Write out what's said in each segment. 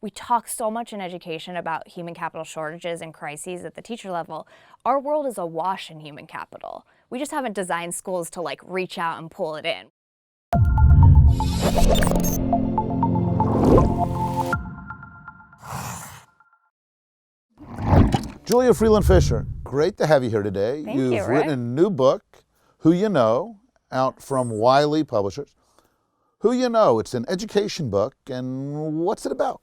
we talk so much in education about human capital shortages and crises at the teacher level. Our world is awash in human capital. We just haven't designed schools to like reach out and pull it in. Julia Freeland-Fisher, great to have you here today. Thank you, You've written a new book, Who You Know, out from Wiley Publishers. Who You Know, it's an education book, and what's it about?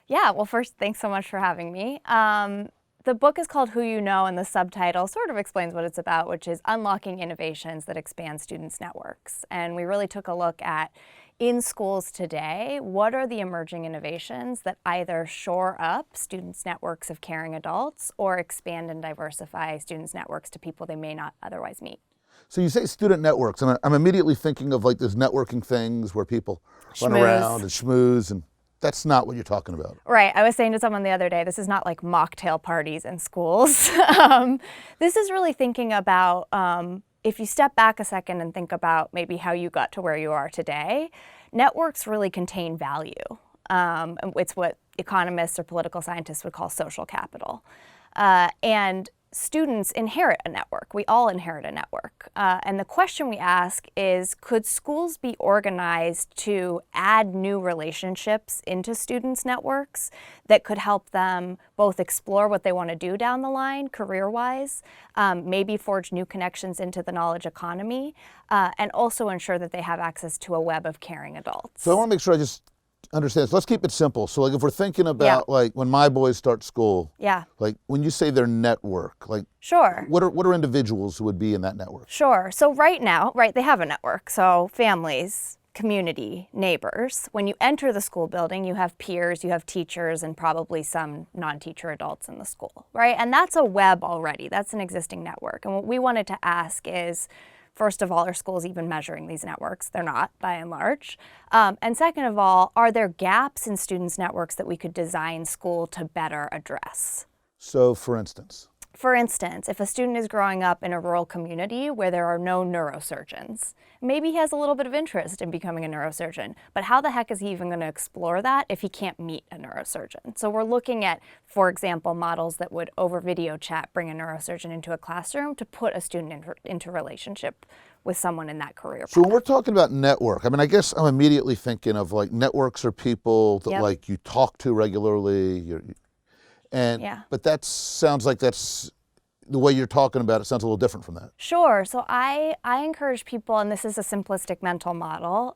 Yeah, well, first, thanks so much for having me. The book is called Who You Know, and the subtitle sort of explains what it's about, which is unlocking innovations that expand students' networks. And we really took a look at, in schools today, what are the emerging innovations that either shore up students' networks of caring adults or expand and diversify students' networks to people they may not otherwise meet. So you say student networks, and I'm immediately thinking of like those networking things where people run around and schmooze, and that's not what you're talking about. Right. I was saying to someone the other day, this is not like mocktail parties in schools. This is really thinking about, if you step back a second and think about maybe how you got to where you are today, networks really contain value. It's what economists or political scientists would call social capital. And students inherit a network. We all inherit a network. And the question we ask is, could schools be organized to add new relationships into students' networks that could help them both explore what they want to do down the line, career-wise, maybe forge new connections into the knowledge economy, and also ensure that they have access to a web of caring adults? So I want to make sure I just understand. So let's keep it simple. So like if we're thinking about like when my boys start school, like when you say their network, like sure, what are individuals who would be in that network? Sure. So right now, they have a network. So families, community, neighbors. When you enter the school building, you have peers, you have teachers, and probably some non-teacher adults in the school, right? And that's a web already. That's an existing network. And what we wanted to ask is, first of all, are schools even measuring these networks? They're not, by and large. And second of all, are there gaps in students' networks that we could design school to better address? So for instance, if a student is growing up in a rural community where there are no neurosurgeons, maybe he has a little bit of interest in becoming a neurosurgeon, but how the heck is he even going to explore that if he can't meet a neurosurgeon? So we're looking at, for example, models that would over video chat bring a neurosurgeon into a classroom to put a student into relationship with someone in that career path. So when we're talking about network, I mean, I guess I'm immediately thinking of like networks are people that like you talk to regularly, but that sounds like that's the way you're talking about it sounds a little different from that. Sure. So I encourage people, and this is a simplistic mental model,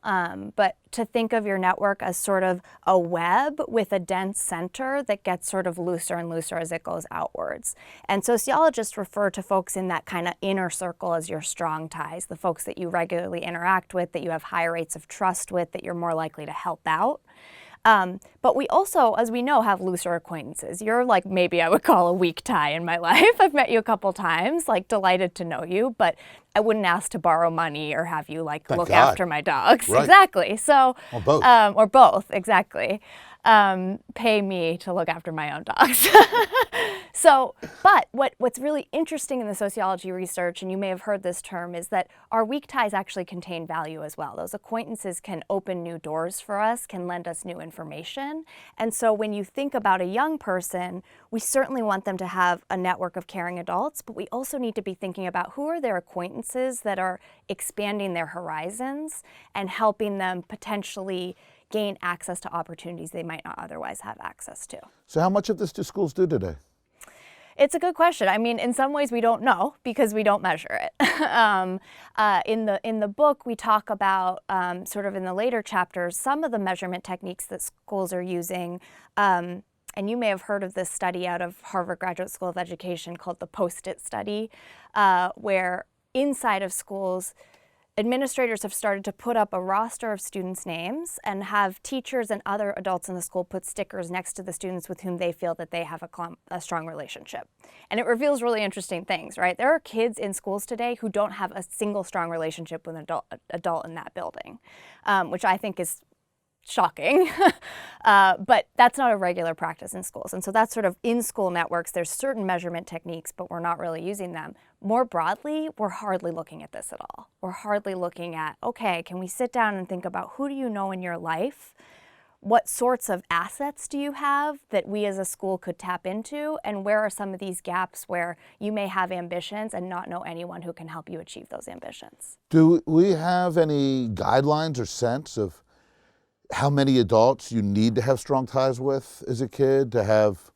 but to think of your network as sort of a web with a dense center that gets sort of looser and looser as it goes outwards. And sociologists refer to folks in that kind of inner circle as your strong ties, the folks that you regularly interact with, that you have high rates of trust with, that you're more likely to help out. But we also, as we know, have looser acquaintances. You're like maybe I would call a weak tie in my life. I've met you a couple times, like delighted to know you, but I wouldn't ask to borrow money or have you like look after my dogs. Right. Exactly. So, or both. Or both, exactly. Pay me to look after my own dogs. So, but what's really interesting in the sociology research, and you may have heard this term, is that our weak ties actually contain value as well. Those acquaintances can open new doors for us, can lend us new information. And so when you think about a young person, we certainly want them to have a network of caring adults, but we also need to be thinking about who are their acquaintances that are expanding their horizons and helping them potentially gain access to opportunities they might not otherwise have access to. So how much of this do schools do today? It's a good question. I mean, in some ways we don't know because we don't measure it. In the book, we talk about, sort of in the later chapters, some of the measurement techniques that schools are using. And you may have heard of this study out of Harvard Graduate School of Education called the Post-it study, where inside of schools, administrators have started to put up a roster of students' names and have teachers and other adults in the school put stickers next to the students with whom they feel that they have a strong relationship. And it reveals really interesting things, right? There are kids in schools today who don't have a single strong relationship with an adult in that building, which I think is shocking, but that's not a regular practice in schools. And so that's sort of in-school networks. There's certain measurement techniques, but we're not really using them. More broadly, we're hardly looking at this at all. We're hardly looking at, okay, can we sit down and think about who do you know in your life what sorts of assets do you have that we as a school could tap into, and where are some of these gaps where you may have ambitions and not know anyone who can help you achieve those ambitions? Do we have any guidelines or sense of how many adults you need to have strong ties with as a kid to have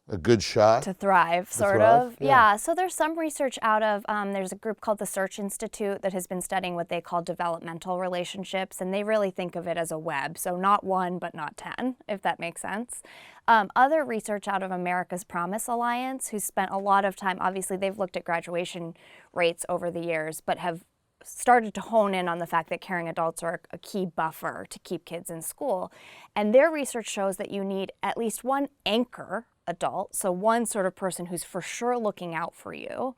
a good shot? To thrive, sort of. Yeah. So there's some research out of, there's a group called the Search Institute that has been studying what they call developmental relationships, and they really think of it as a web. So not one, but not 10, if that makes sense. Other research out of America's Promise Alliance, who spent a lot of time, obviously they've looked at graduation rates over the years, but have started to hone in on the fact that caring adults are a key buffer to keep kids in school. And their research shows that you need at least one anchor adult, so one sort of person who's for sure looking out for you,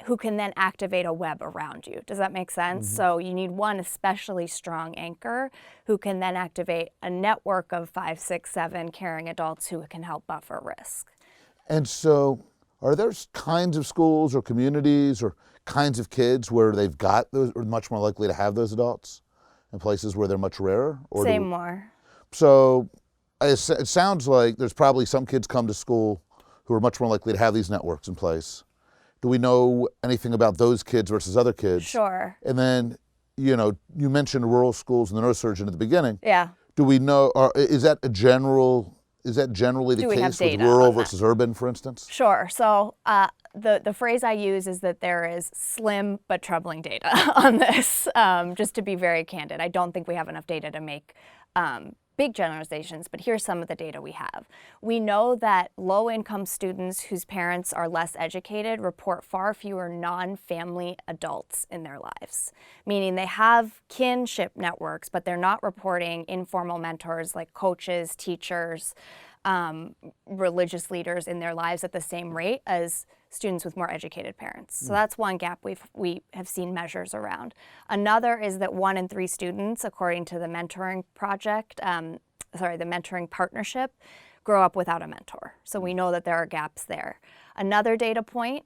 who can then activate a web around you. Does that make sense? Mm-hmm. So you need one especially strong anchor who can then activate a network of 5, 6, 7 caring adults who can help buffer risk. And so are there kinds of schools or communities or kinds of kids where they've got those, or much more likely to have those adults, and places where they're much rarer? Or Say more. So it sounds like there's probably some kids come to school who are much more likely to have these networks in place. Do we know anything about those kids versus other kids? Sure. And then, you mentioned rural schools and the neurosurgeon at the beginning. Yeah. Do we know, is that generally the case with rural versus urban, for instance? Sure. So the phrase I use is that there is slim but troubling data on this, just to be very candid. I don't think we have enough data to make big generalizations, but here's some of the data we have. We know that low-income students whose parents are less educated report far fewer non-family adults in their lives, meaning they have kinship networks, but they're not reporting informal mentors like coaches, teachers, religious leaders in their lives at the same rate as students with more educated parents. So that's one gap we have seen measures around. Another is that 1 in 3 students, according to the mentoring project, the mentoring partnership, grow up without a mentor. So we know that there are gaps there. Another data point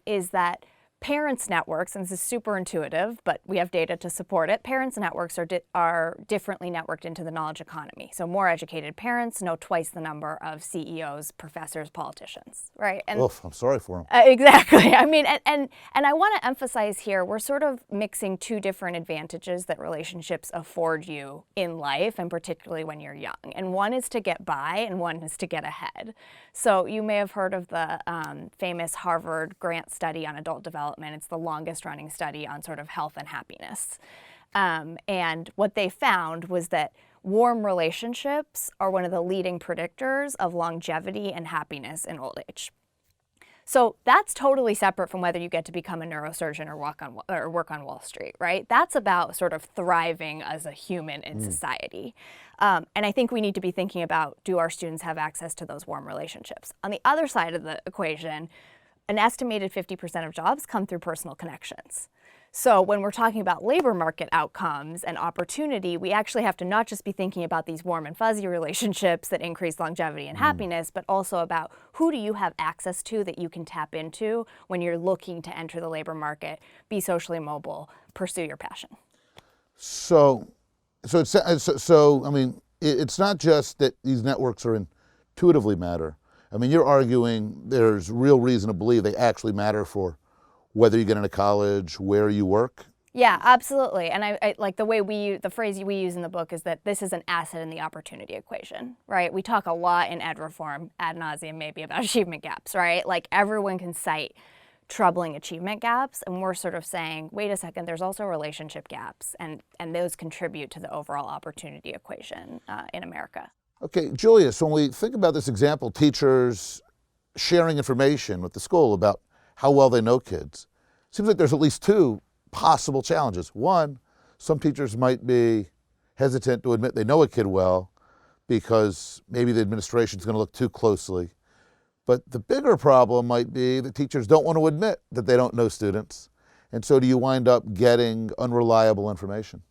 is that parents' networks, and this is super intuitive, but we have data to support it, parents' networks are differently networked into the knowledge economy. So more educated parents know twice the number of CEOs, professors, politicians, right? And oof, I'm sorry for them. Exactly. I mean, and I want to emphasize here, we're sort of mixing 2 different advantages that relationships afford you in life, and particularly when you're young. And one is to get by, and one is to get ahead. So you may have heard of the famous Harvard grant study on adult development. It's the longest running study on sort of health and happiness. And what they found was that warm relationships are one of the leading predictors of longevity and happiness in old age. So that's totally separate from whether you get to become a neurosurgeon or work on Wall Street, right? That's about sort of thriving as a human in society. And I think we need to be thinking about, do our students have access to those warm relationships? On the other side of the equation, an estimated 50% of jobs come through personal connections. So when we're talking about labor market outcomes and opportunity, we actually have to not just be thinking about these warm and fuzzy relationships that increase longevity and happiness, but also about who do you have access to that you can tap into when you're looking to enter the labor market, be socially mobile, pursue your passion. So I mean, it's not just that these networks are intuitively matter. I mean, you're arguing there's real reason to believe they actually matter for whether you get into college, where you work. Yeah, absolutely. And I like the phrase we use in the book is that this is an asset in the opportunity equation, right? We talk a lot in ed reform ad nauseum maybe about achievement gaps, right? Like everyone can cite troubling achievement gaps, and we're sort of saying, wait a second, there's also relationship gaps, and those contribute to the overall opportunity equation in America. Okay, Julia, so when we think about this example, teachers sharing information with the school about how well they know kids, it seems like there's at least 2 possible challenges. One, some teachers might be hesitant to admit they know a kid well because maybe the administration's going to look too closely. But the bigger problem might be that teachers don't want to admit that they don't know students. And so do you wind up getting unreliable information?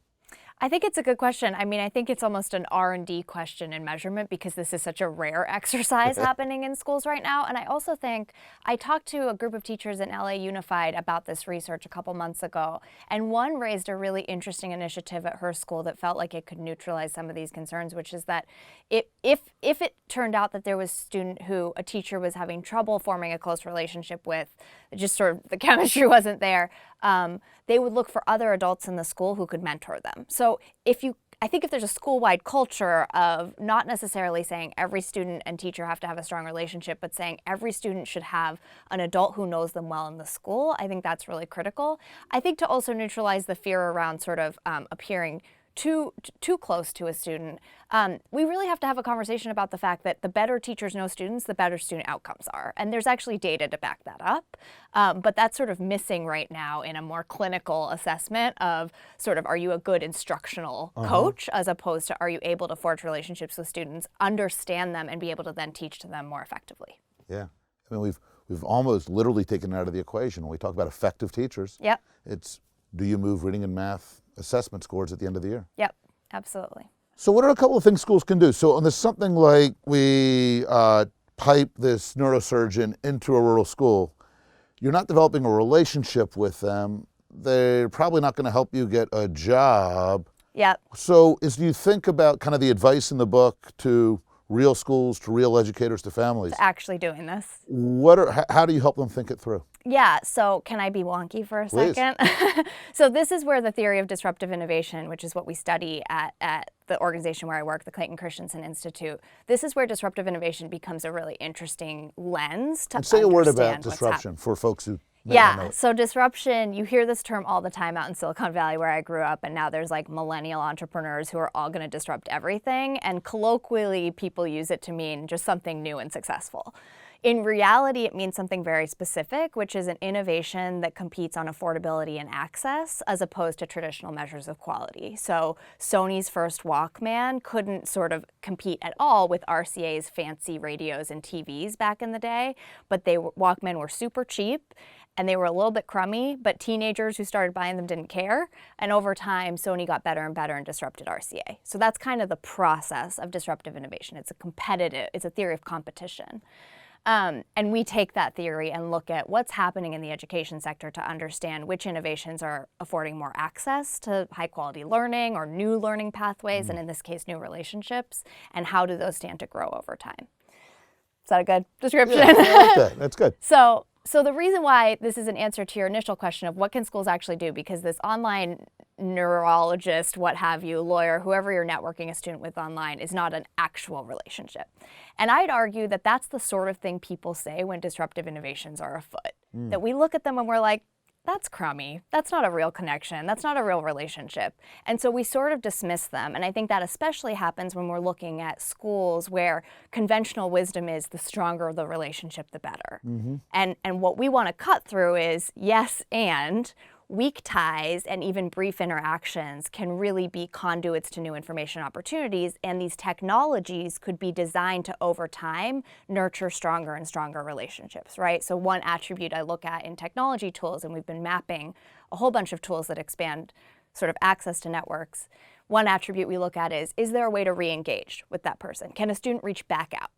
I think it's a good question. I mean, I think it's almost an R&D question in measurement because this is such a rare exercise happening in schools right now. And I also think I talked to a group of teachers in LA Unified about this research a couple months ago, and one raised a really interesting initiative at her school that felt like it could neutralize some of these concerns, which is that if it turned out that there was a student who a teacher was having trouble forming a close relationship with, just sort of the chemistry wasn't there, they would look for other adults in the school who could mentor them. So I think if there's a school-wide culture of not necessarily saying every student and teacher have to have a strong relationship, but saying every student should have an adult who knows them well in the school, I think that's really critical. I think to also neutralize the fear around sort of appearing too close to a student, we really have to have a conversation about the fact that the better teachers know students, the better student outcomes are. And there's actually data to back that up. But that's sort of missing right now in a more clinical assessment of sort of, are you a good instructional coach, as opposed to are you able to forge relationships with students, understand them, and be able to then teach to them more effectively. Yeah. I mean, we've almost literally taken it out of the equation. When we talk about effective teachers, yep. It's, do you move reading and math assessment scores at the end of the year? Yep, absolutely. So what are a couple of things schools can do? So on this something like we pipe this neurosurgeon into a rural school, you're not developing a relationship with them. They're probably not going to help you get a job. Yep. So as you think about kind of the advice in the book to real schools, to real educators, to families, to actually doing this, how do you help them think it through? Yeah, so can I be wonky for a second? So this is where the theory of disruptive innovation, which is what we study at the organization where I work, the Clayton Christensen Institute, this is where disruptive innovation becomes a really interesting lens to understand. And say a word about disruption for folks who may not know it. So disruption, you hear this term all the time out in Silicon Valley where I grew up, and now there's like millennial entrepreneurs who are all going to disrupt everything, and colloquially people use it to mean just something new and successful. In reality, it means something very specific, which is an innovation that competes on affordability and access as opposed to traditional measures of quality. So Sony's first Walkman couldn't sort of compete at all with RCA's fancy radios and TVs back in the day, but Walkman were super cheap and they were a little bit crummy, but teenagers who started buying them didn't care. And over time, Sony got better and better and disrupted RCA. So that's kind of the process of disruptive innovation. It's a theory of competition. And we take that theory and look at what's happening in the education sector to understand which innovations are affording more access to high quality learning or new learning pathways, and in this case, new relationships, and how do those stand to grow over time. Is that a good description? Yeah, I like that. That's good. So the reason why this is an answer to your initial question of what can schools actually do, because this online neurologist, what have you, lawyer, whoever you're networking a student with online is not an actual relationship. And I'd argue that that's the sort of thing people say when disruptive innovations are afoot. That we look at them and we're like, that's crummy. That's not a real connection. That's not a real relationship. And so we sort of dismiss them. And I think that especially happens when we're looking at schools where conventional wisdom is the stronger the relationship, the better. And what we want to cut through is yes, and weak ties and even brief interactions can really be conduits to new information opportunities, and these technologies could be designed to, over time, nurture stronger and stronger relationships, right? So one attribute I look at in technology tools, and we've been mapping a whole bunch of tools that expand sort of access to networks, one attribute we look at is there a way to re-engage with that person? Can a student reach back out?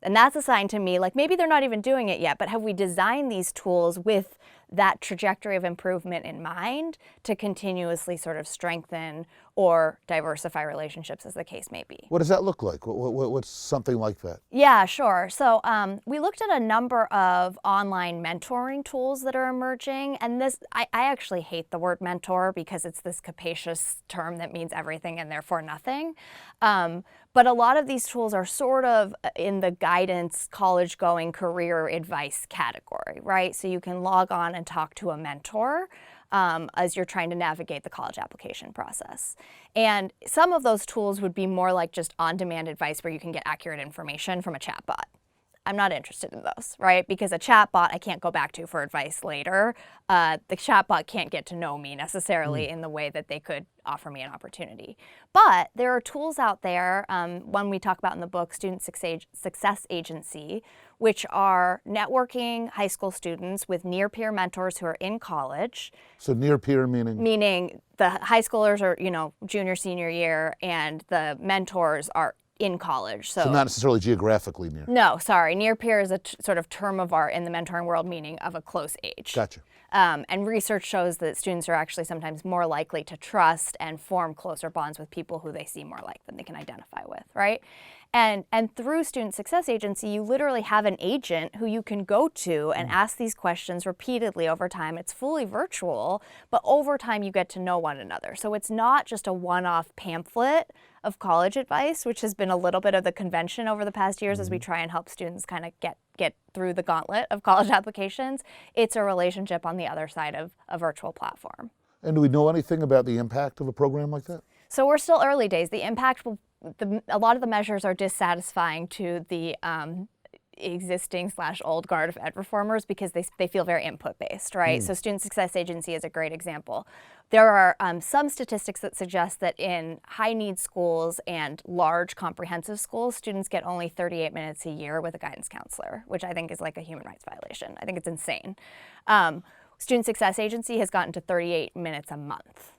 And that's a sign to me, like maybe they're not even doing it yet, but have we designed these tools with that trajectory of improvement in mind to continuously sort of strengthen or diversify relationships, as the case may be? What does that look like? What's something like that? Yeah, sure. So we looked at a number of online mentoring tools that are emerging. And this, I actually hate the word mentor because it's this capacious term that means everything and therefore nothing. But a lot of these tools are sort of in the guidance, college-going, career advice category, right? So you can log on and talk to a mentor as you're trying to navigate the college application process. And some of those tools would be more like just on-demand advice where you can get accurate information from a chatbot. I'm not interested in those, right? Because a chatbot I can't go back to for advice later. The chatbot can't get to know me necessarily in the way that they could offer me an opportunity. But there are tools out there, one we talk about in the book, Student Success Agency, which are networking high school students with near-peer mentors who are in college. So near-peer meaning? Meaning the high schoolers are, junior, senior year, and the mentors are in college. So not necessarily geographically near. No, sorry. Near peer is a sort of term of art in the mentoring world, meaning of a close age. Gotcha. And research shows that students are actually sometimes more likely to trust and form closer bonds with people who they see more like than they can identify with, right? And through Student Success Agency, you literally have an agent who you can go to and ask these questions repeatedly over time. It's fully virtual, but over time you get to know one another. So it's not just a one-off pamphlet of college advice, which has been a little bit of the convention over the past years as we try and help students kind of get through the gauntlet of college applications. It's a relationship on the other side of a virtual platform. And do we know anything about the impact of a program like that? So we're still early days. The impact a lot of the measures are dissatisfying to the existing / old guard of ed reformers because they feel very input-based, right? So Student Success Agency is a great example. There are some statistics that suggest that in high-need schools and large comprehensive schools, students get only 38 minutes a year with a guidance counselor, which I think is like a human rights violation. I think it's insane. Student Success Agency has gotten to 38 minutes a month,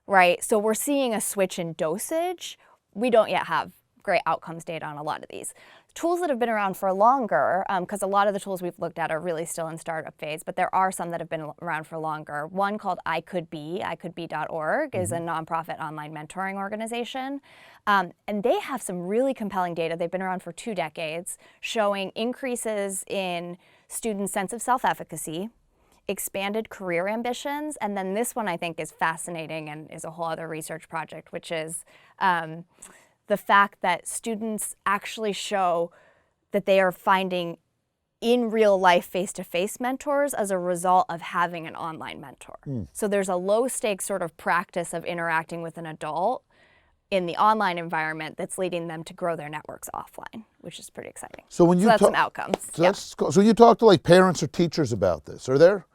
right? So we're seeing a switch in dosage. We don't yet have great outcomes data on a lot of these. Tools that have been around for longer, because a lot of the tools we've looked at are really still in startup phase, but there are some that have been around for longer. One called iCouldBe.org is a nonprofit online mentoring organization. And they have some really compelling data. They've been around for 2 decades, showing increases in students' sense of self-efficacy, expanded career ambitions, and then this one I think is fascinating and is a whole other research project, which is the fact that students actually show that they are finding in real life face-to-face mentors as a result of having an online mentor. So there's a low stakes sort of practice of interacting with an adult in the online environment that's leading them to grow their networks offline, which is pretty exciting. So when you that's some outcomes. So when you talk to like parents or teachers about this, are there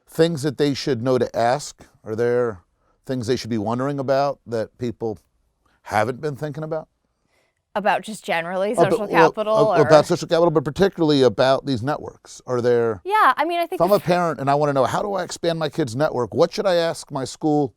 things that they should know to ask? Are there things they should be wondering about that people haven't been thinking about? About just generally social capital? About social capital, but particularly about these networks. Are there... Yeah, I mean, I think... If I'm a parent and I want to know, how do I expand my kid's network? What should I ask my school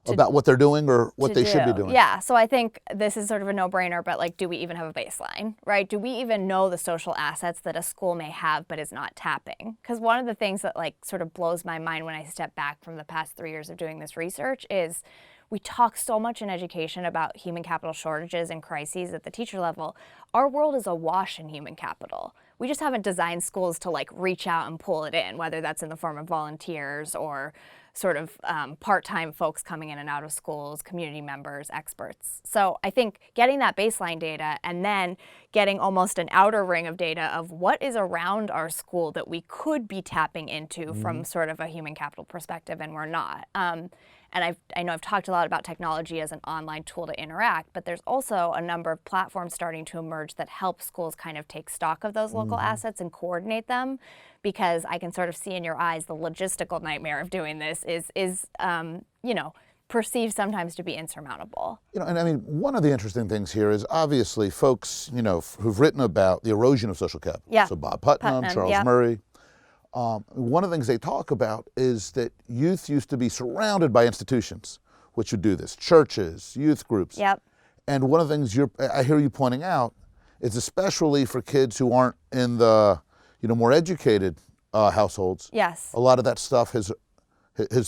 about what they're doing or what they should be doing? Yeah, so I think this is sort of a no-brainer, but like, do we even have a baseline, right? Do we even know the social assets that a school may have but is not tapping? Because one of the things that like sort of blows my mind when I step back from the past 3 years of doing this research is we talk so much in education about human capital shortages and crises at the teacher level. Our world is awash in human capital. We just haven't designed schools to like reach out and pull it in, whether that's in the form of volunteers or sort of part-time folks coming in and out of schools, community members, experts. So I think getting that baseline data and then getting almost an outer ring of data of what is around our school that we could be tapping into from sort of a human capital perspective, and we're not. And I know I've talked a lot about technology as an online tool to interact, but there's also a number of platforms starting to emerge that help schools kind of take stock of those local assets and coordinate them, because I can sort of see in your eyes the logistical nightmare of doing this is perceived sometimes to be insurmountable. And I mean, one of the interesting things here is obviously folks, who've written about the erosion of social capital. Yeah. So Bob Putnam, Charles Murray. One of the things they talk about is that youth used to be surrounded by institutions which would do this, churches, youth groups. Yep. And one of the things I hear you pointing out is, especially for kids who aren't in the more educated households, yes, a lot of that stuff has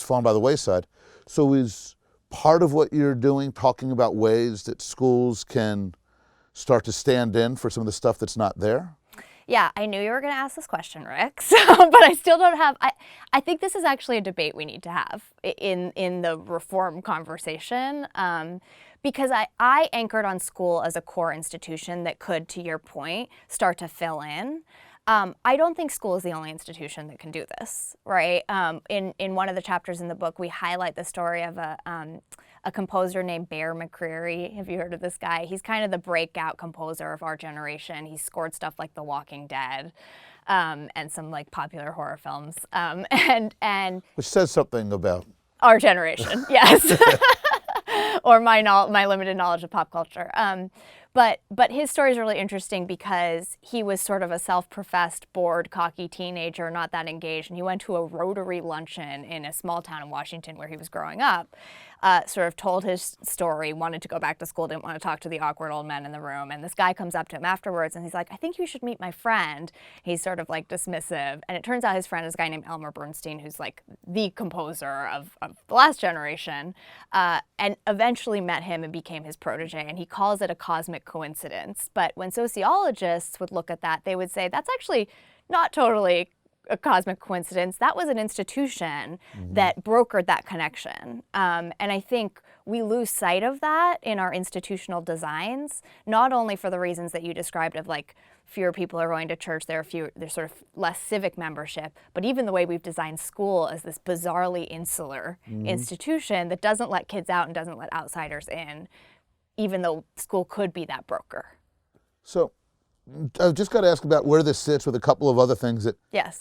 fallen by the wayside. So is part of what you're doing talking about ways that schools can start to stand in for some of the stuff that's not there? Yeah, I knew you were going to ask this question, Rick, but I still don't have, I think this is actually a debate we need to have in the reform conversation, because I anchored on school as a core institution that could, to your point, start to fill in. I don't think school is the only institution that can do this, right? In one of the chapters in the book, we highlight the story of a a composer named Bear McCreary. Have you heard of this guy? He's kind of the breakout composer of our generation. He scored stuff like The Walking Dead. And some like popular horror films, and which says something about our generation, yes, or my limited knowledge of pop culture. But his story is really interesting because he was sort of a self-professed, bored, cocky teenager, not that engaged, and he went to a Rotary luncheon in a small town in Washington where he was growing up. Sort of told his story, wanted to go back to school, didn't want to talk to the awkward old men in the room. And this guy comes up to him afterwards and he's like, I think you should meet my friend. He's sort of like dismissive. And it turns out his friend is a guy named Elmer Bernstein, who's like the composer of the last generation, and eventually met him and became his protege. And he calls it a cosmic coincidence. But when sociologists would look at that, they would say that's actually not totally a cosmic coincidence. That was an institution that brokered that connection. And I think we lose sight of that in our institutional designs, not only for the reasons that you described of like fewer people are going to church, there's sort of less civic membership, but even the way we've designed school as this bizarrely insular institution that doesn't let kids out and doesn't let outsiders in, even though school could be that broker. So I've just got to ask about where this sits with a couple of other things that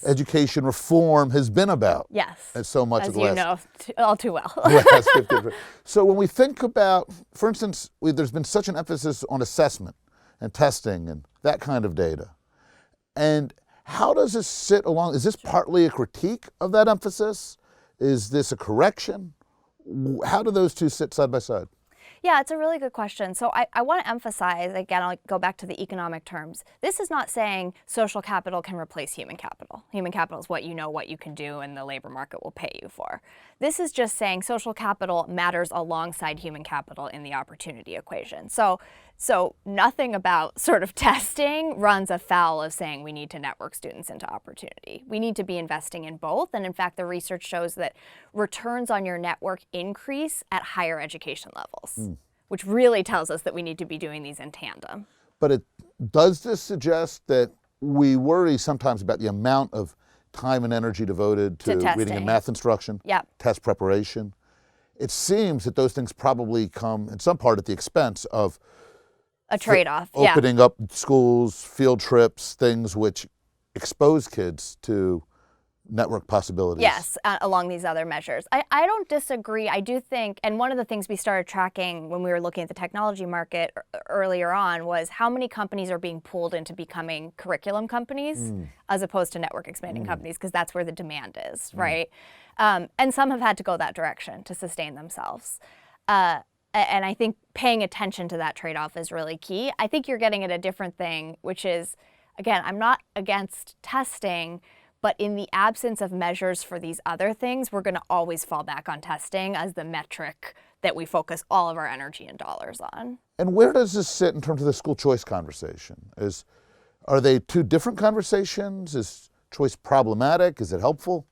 education reform has been about. Yes. And so much as of the last, you know all too well. last 50 years. So when we think about, for instance, there's been such an emphasis on assessment and testing and that kind of data. And how does this sit along? Is this partly a critique of that emphasis? Is this a correction? How do those two sit side by side? Yeah, it's a really good question. So I want to emphasize, again, I'll go back to the economic terms. This is not saying social capital can replace human capital. Human capital is what you know, what you can do, and the labor market will pay you for. This is just saying social capital matters alongside human capital in the opportunity equation. So nothing about sort of testing runs afoul of saying we need to network students into opportunity. We need to be investing in both. And in fact, the research shows that returns on your network increase at higher education levels, which really tells us that we need to be doing these in tandem. But does this suggest that we worry sometimes about the amount of time and energy devoted to reading and math instruction, test preparation? It seems that those things probably come in some part at the expense of a trade-off. Opening up schools, field trips, things which expose kids to network possibilities. Yes, along these other measures. I don't disagree. I do think, and one of the things we started tracking when we were looking at the technology market earlier on was how many companies are being pulled into becoming curriculum companies as opposed to network expanding companies, because that's where the demand is, right? And some have had to go that direction to sustain themselves. And I think paying attention to that trade-off is really key. I think you're getting at a different thing, which is, again, I'm not against testing, but in the absence of measures for these other things, we're going to always fall back on testing as the metric that we focus all of our energy and dollars on. And where does this sit in terms of the school choice conversation? Are they two different conversations? Is choice problematic? Is it helpful?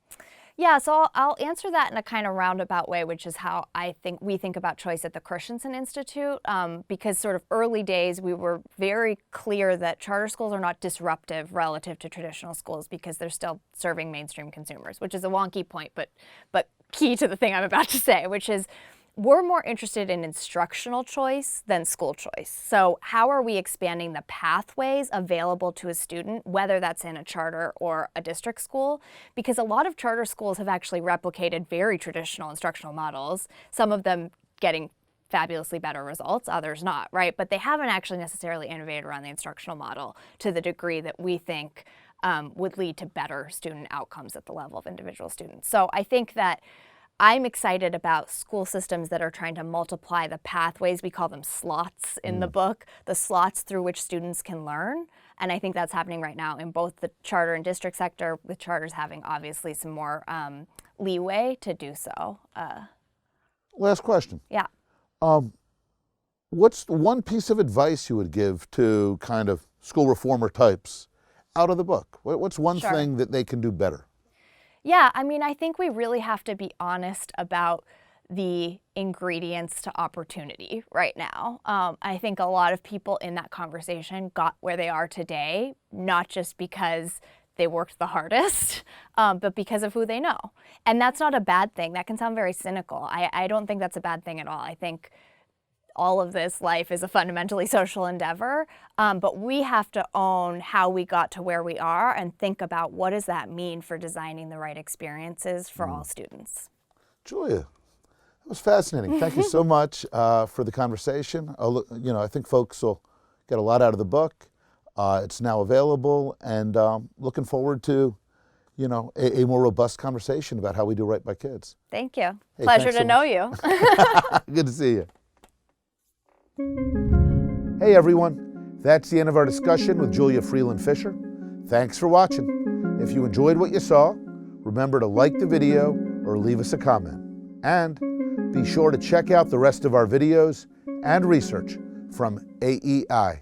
Yeah, so I'll answer that in a kind of roundabout way, which is how I think we think about choice at the Christensen Institute, because sort of early days we were very clear that charter schools are not disruptive relative to traditional schools because they're still serving mainstream consumers, which is a wonky point, but key to the thing I'm about to say, which is we're more interested in instructional choice than school choice. So how are we expanding the pathways available to a student, whether that's in a charter or a district school? Because a lot of charter schools have actually replicated very traditional instructional models, some of them getting fabulously better results, others not, right? But they haven't actually necessarily innovated around the instructional model to the degree that we think would lead to better student outcomes at the level of individual students. So I think that I'm excited about school systems that are trying to multiply the pathways. We call them slots in the book, the slots through which students can learn. And I think that's happening right now in both the charter and district sector, with charters having obviously some more leeway to do so. Last question. Yeah. What's one piece of advice you would give to kind of school reformer types out of the book? What's one thing that they can do better? Yeah, I mean, I think we really have to be honest about the ingredients to opportunity right now. I think a lot of people in that conversation got where they are today, not just because they worked the hardest, but because of who they know. And that's not a bad thing. That can sound very cynical. I don't think that's a bad thing at all. I think all of this life is a fundamentally social endeavor, but we have to own how we got to where we are and think about what does that mean for designing the right experiences for all students. Julia, that was fascinating. Thank you so much for the conversation. I think folks will get a lot out of the book. It's now available, and looking forward to, a more robust conversation about how we do right by kids. Thank you. Hey, pleasure to know you. Good to see you. Hey everyone, that's the end of our discussion with Julia Freeland Fisher. Thanks for watching. If you enjoyed what you saw, remember to like the video or leave us a comment. And be sure to check out the rest of our videos and research from AEI.